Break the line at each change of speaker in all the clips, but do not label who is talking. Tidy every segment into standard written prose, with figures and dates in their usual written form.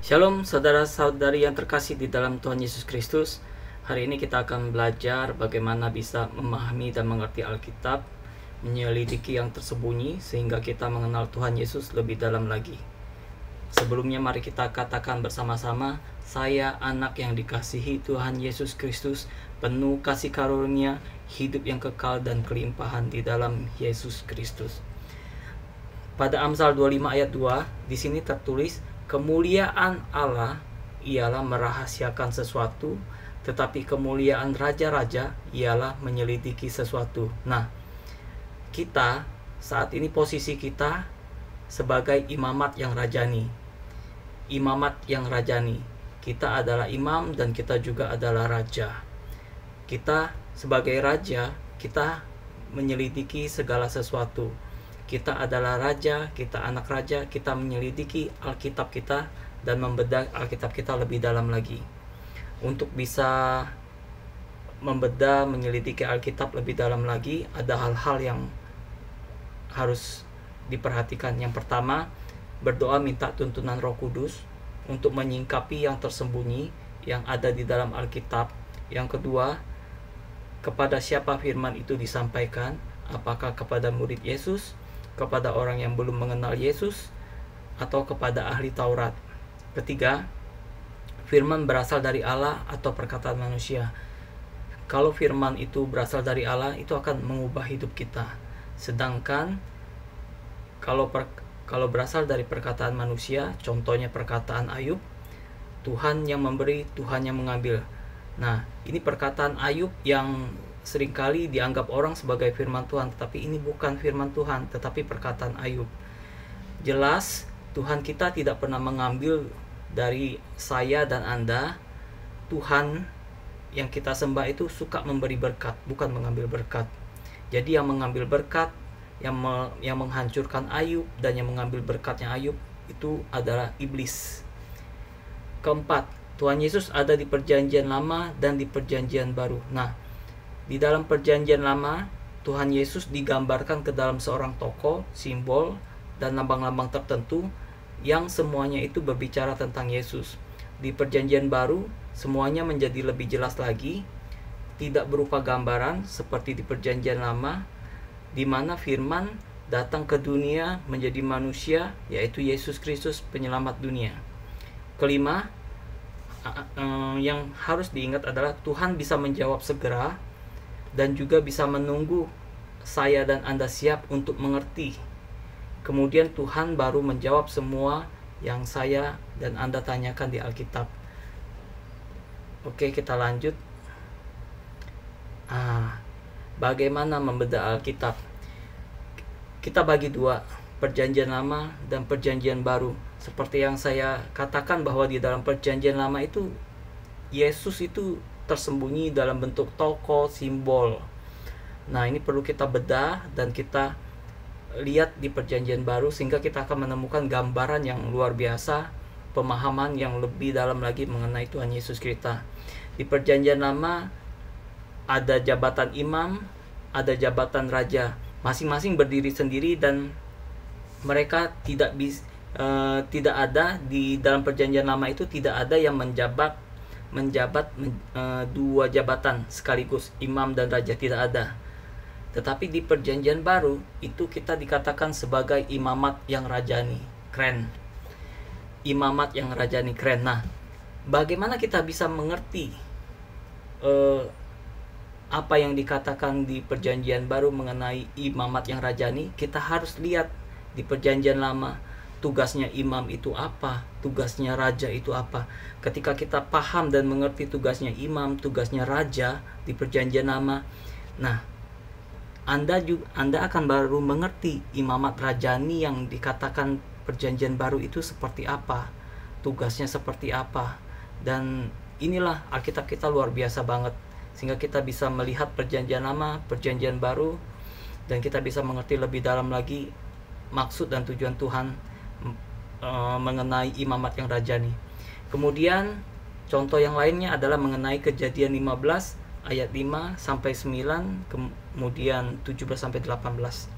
Shalom saudara-saudari yang terkasih di dalam Tuhan Yesus Kristus. Hari ini kita akan belajar bagaimana bisa memahami dan mengerti Alkitab, menyelidiki yang tersembunyi sehingga kita mengenal Tuhan Yesus lebih dalam lagi. Sebelumnya mari kita katakan bersama-sama, saya anak yang dikasihi Tuhan Yesus Kristus, penuh kasih karunia, hidup yang kekal dan kelimpahan di dalam Yesus Kristus. Pada Amsal 25 ayat 2, di sini tertulis, kemuliaan Allah ialah merahasiakan sesuatu, tetapi kemuliaan raja-raja ialah menyelidiki sesuatu. Nah, kita saat ini posisi kita sebagai imamat yang rajani. Imamat yang rajani. Kita adalah imam dan kita juga adalah raja. Kita sebagai raja, kita menyelidiki segala sesuatu. Kita adalah raja, kita anak raja, kita menyelidiki Alkitab kita dan membedah Alkitab kita lebih dalam lagi. Untuk bisa membedah, menyelidiki Alkitab lebih dalam lagi, ada hal-hal yang harus diperhatikan. Yang pertama, berdoa minta tuntunan Roh Kudus untuk menyingkapi yang tersembunyi yang ada di dalam Alkitab. Yang kedua, kepada siapa firman itu disampaikan, apakah kepada murid Yesus, kepada orang yang belum mengenal Yesus, atau kepada ahli Taurat. Ketiga, firman berasal dari Allah atau perkataan manusia. Kalau firman itu berasal dari Allah, itu akan mengubah hidup kita. Sedangkan kalau berasal dari perkataan manusia, contohnya perkataan Ayub, Tuhan yang memberi, Tuhan yang mengambil. Nah, ini perkataan Ayub yang seringkali dianggap orang sebagai firman Tuhan, tetapi ini bukan firman Tuhan, tetapi perkataan Ayub. Jelas Tuhan kita tidak pernah mengambil dari saya dan Anda. Tuhan yang kita sembah itu suka memberi berkat, bukan mengambil berkat. Jadi yang mengambil berkat, yang menghancurkan Ayub dan yang mengambil berkatnya Ayub itu adalah iblis. Keempat, Tuhan Yesus ada di perjanjian lama dan di perjanjian baru. Nah, di dalam perjanjian lama, Tuhan Yesus digambarkan ke dalam seorang tokoh, simbol, dan lambang-lambang tertentu yang semuanya itu berbicara tentang Yesus. Di perjanjian baru, semuanya menjadi lebih jelas lagi, tidak berupa gambaran seperti di perjanjian lama, di mana firman datang ke dunia menjadi manusia, yaitu Yesus Kristus penyelamat dunia. Kelima, yang harus diingat adalah Tuhan bisa menjawab segera dan juga bisa menunggu saya dan Anda siap untuk mengerti. Kemudian Tuhan baru menjawab semua yang saya dan Anda tanyakan di Alkitab. Oke, kita lanjut. Bagaimana membedah Alkitab? Kita bagi dua, perjanjian lama dan perjanjian baru. Seperti yang saya katakan bahwa di dalam perjanjian lama itu Yesus itu tersembunyi dalam bentuk tokoh, simbol. Nah, ini perlu kita bedah dan kita lihat di perjanjian baru sehingga kita akan menemukan gambaran yang luar biasa, pemahaman yang lebih dalam lagi mengenai Tuhan Yesus kita. Di perjanjian lama ada jabatan imam, ada jabatan raja, masing-masing berdiri sendiri dan mereka tidak ada di dalam perjanjian lama itu, tidak ada yang menjabat dua jabatan sekaligus, imam dan raja, tidak ada. Tetapi di perjanjian baru itu kita dikatakan sebagai imamat yang rajani. Keren. Imamat yang rajani, keren. Nah, bagaimana kita bisa mengerti apa yang dikatakan di perjanjian baru mengenai imamat yang rajani? Kita harus lihat di perjanjian lama tugasnya imam itu apa, tugasnya raja itu apa. Ketika kita paham dan mengerti tugasnya imam, tugasnya raja di perjanjian lama, nah, Anda akan baru mengerti imamat rajani yang dikatakan perjanjian baru itu seperti apa, tugasnya seperti apa. Dan inilah Alkitab kita luar biasa banget, sehingga kita bisa melihat perjanjian lama, perjanjian baru, dan kita bisa mengerti lebih dalam lagi maksud dan tujuan Tuhan mengenai imamat yang rajani. Kemudian contoh yang lainnya adalah mengenai Kejadian 15 ayat 5 sampai 9, kemudian 17 sampai 18.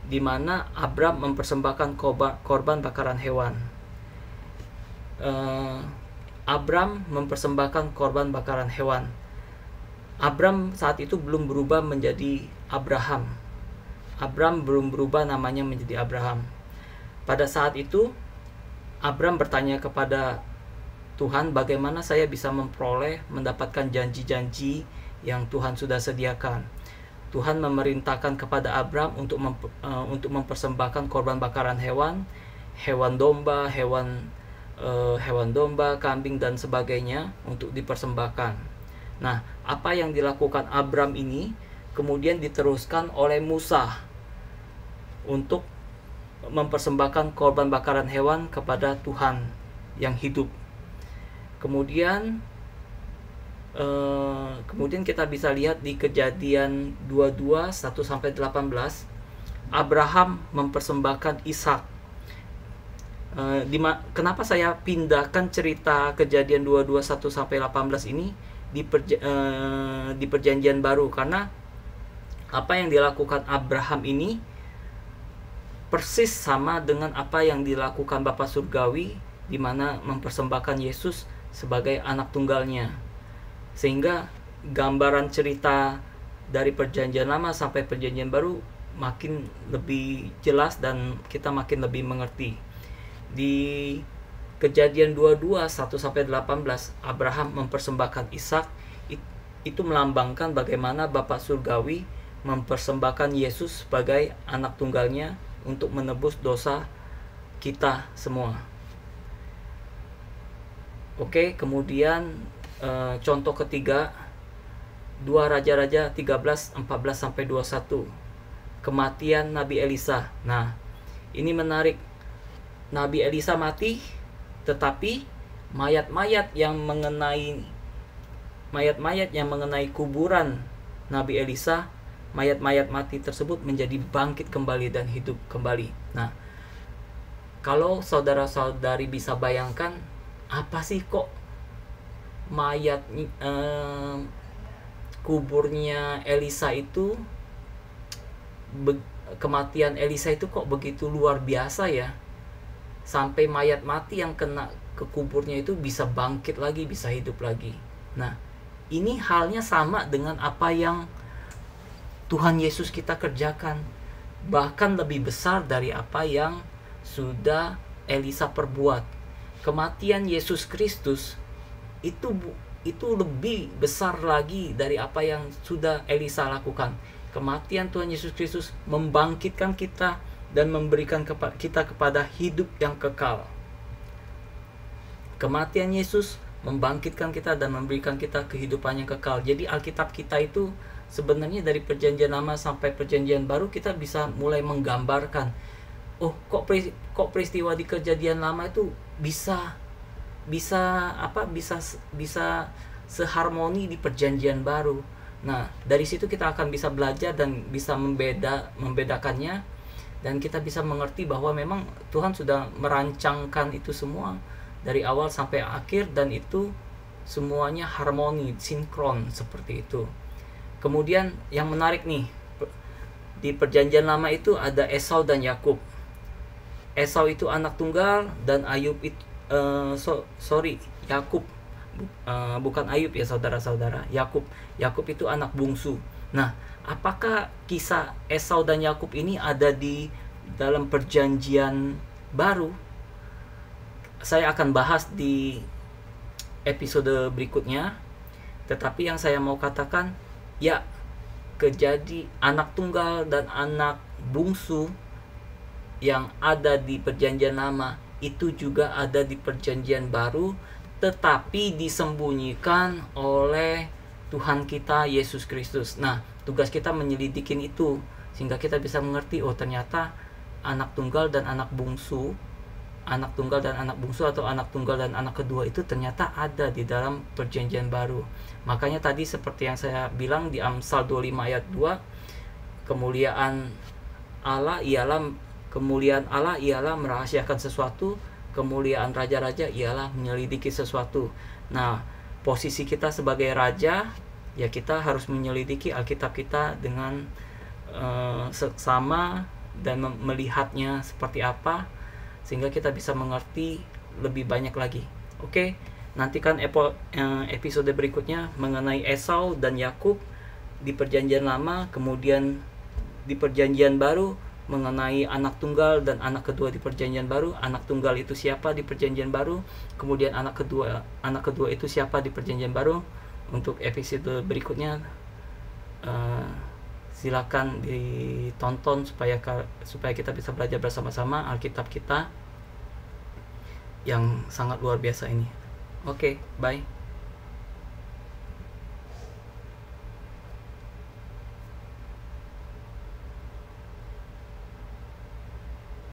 Di mana Abram mempersembahkan korban bakaran hewan. Abram mempersembahkan korban bakaran hewan. Abram saat itu belum berubah menjadi Abraham. Abram belum berubah namanya menjadi Abraham. Pada saat itu Abram bertanya kepada Tuhan, bagaimana saya bisa mendapatkan janji-janji yang Tuhan sudah sediakan. Tuhan memerintahkan kepada Abram untuk mempersembahkan korban bakaran hewan domba, kambing dan sebagainya untuk dipersembahkan. Nah, apa yang dilakukan Abram ini kemudian diteruskan oleh Musa untuk mempersembahkan korban bakaran hewan kepada Tuhan yang hidup. Kemudian kita bisa lihat di Kejadian 22 1-18, Abraham mempersembahkan Ishak. Kenapa saya pindahkan cerita Kejadian 22 1-18 ini di Perjanjian Baru? Karena apa yang dilakukan Abraham ini persis sama dengan apa yang dilakukan Bapa Surgawi, di mana mempersembahkan Yesus sebagai anak tunggalnya. Sehingga gambaran cerita dari Perjanjian Lama sampai Perjanjian Baru makin lebih jelas dan kita makin lebih mengerti. Di Kejadian 22 1-18, Abraham mempersembahkan Ishak. Itu melambangkan bagaimana Bapa Surgawi mempersembahkan Yesus sebagai anak tunggalnya untuk menebus dosa kita semua. Oke, kemudian contoh ketiga, 2 Raja-Raja 13:14-21, kematian Nabi Elisa. Nah, ini menarik. Nabi Elisa mati, tetapi mayat-mayat yang mengenai kuburan Nabi Elisa, mayat-mayat mati tersebut menjadi bangkit kembali dan hidup kembali. Nah, kalau saudara-saudari bisa bayangkan, apa sih kok mayat kuburnya Elisa itu, kematian Elisa itu kok begitu luar biasa ya, sampai mayat mati yang kena ke kuburnya itu bisa bangkit lagi, bisa hidup lagi. Nah, ini halnya sama dengan apa yang Tuhan Yesus kita kerjakan, bahkan lebih besar dari apa yang sudah Elisa perbuat. Kematian Yesus Kristus itu lebih besar lagi dari apa yang sudah Elisa lakukan. Kematian Tuhan Yesus Kristus membangkitkan kita dan memberikan kita kepada hidup yang kekal. Kematian Yesus membangkitkan kita dan memberikan kita kehidupan yang kekal. Jadi Alkitab kita itu sebenarnya dari Perjanjian Lama sampai Perjanjian Baru kita bisa mulai menggambarkan, oh kok peristiwa di Kejadian Lama itu bisa seharmoni di Perjanjian Baru. Nah, dari situ kita akan bisa belajar dan bisa membedakannya, dan kita bisa mengerti bahwa memang Tuhan sudah merancangkan itu semua dari awal sampai akhir, dan itu semuanya harmoni, sinkron seperti itu. Kemudian yang menarik nih, di Perjanjian Lama itu ada Esau dan Yakub. Esau itu anak tunggal dan Yakub, bukan Ayub ya saudara-saudara. Yakub itu anak bungsu. Nah, apakah kisah Esau dan Yakub ini ada di dalam Perjanjian Baru? Saya akan bahas di episode berikutnya. Tetapi yang saya mau katakan, ya, anak tunggal dan anak bungsu yang ada di Perjanjian Lama itu juga ada di Perjanjian Baru, tetapi disembunyikan oleh Tuhan kita Yesus Kristus. Nah, tugas kita menyelidikin itu sehingga kita bisa mengerti, oh ternyata anak tunggal dan anak bungsu atau anak tunggal dan anak kedua itu ternyata ada di dalam Perjanjian Baru. Makanya tadi seperti yang saya bilang di Amsal 25 ayat 2, kemuliaan Allah ialah merahasiakan sesuatu, kemuliaan raja-raja ialah menyelidiki sesuatu. Nah, posisi kita sebagai raja, ya kita harus menyelidiki Alkitab kita dengan seksama dan melihatnya seperti apa, sehingga kita bisa mengerti, lebih banyak lagi. Oke, nantikan episode berikutnya mengenai Esau dan Yakub di perjanjian lama, kemudian di perjanjian baru mengenai anak tunggal dan anak kedua di perjanjian baru. Anak tunggal itu siapa di perjanjian baru, kemudian anak kedua itu siapa di perjanjian baru. Untuk episode berikutnya silakan ditonton supaya kita bisa belajar bersama-sama Alkitab kita yang sangat luar biasa ini. Oke, bye.